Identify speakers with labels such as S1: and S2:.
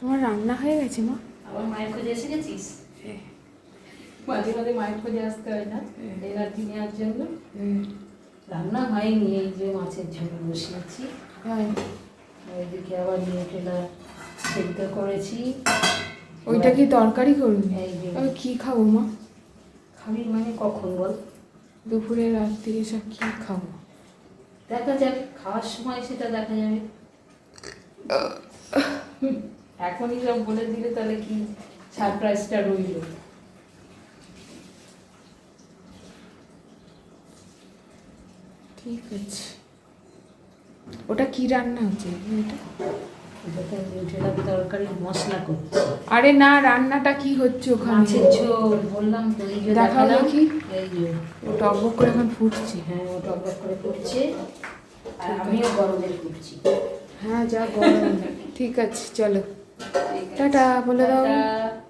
S1: তোমার রান্না হয়ে গেছে মা?
S2: আবার মায়ের খোঁজে এসে গেছিস?
S1: হ্যাঁ।
S2: মাঝে মাঝে মায়ের খোঁজে আসতে হয় না
S1: হ্যাঁ।
S2: এনার্জি নেওয়ার জন্য। রান্না হয়নি, এই যে মাছের ঝোল বসিয়েছি।
S1: হ্যাঁ।
S2: ওইদিকে আবার নিয়ে ফেলা সেদ্ধ করেছি।
S1: ওইটা কি তরকারি করবি?
S2: এই যে
S1: আমি কি খাবো মা?
S2: খাবি মানে কখন বল?
S1: দুপুরে রাত্রিরে সব কি খাবো?
S2: দেখা যাক, খাওয়ার সময় সেটা দেখা যাবে। এখনই সব বলে দিলে তাহলে কি সারপ্রাইজটা রইল।
S1: ঠিক আছে। ওটা কি রান্না হচ্ছে এটা?
S2: এটাতে নিউট্রেলার তরকারির মশলা করছি।
S1: আরে না, রান্নাটা কি হচ্ছে ওখানে?
S2: মাছের ঝোল বললাম তো, এই যে
S1: দেখাও
S2: দেখালাম।
S1: দেখি।
S2: এই যে
S1: ও টকবক করে এখন ফুটছে।
S2: হ্যাঁ, ও টকবক করে করছে আর আমিও গরমের করছি।
S1: হ্যাঁ, যা গরম। ঠিক আছে, চলো
S2: ঠিক আছে।
S1: টাটা বলে দাও।
S2: টাটা।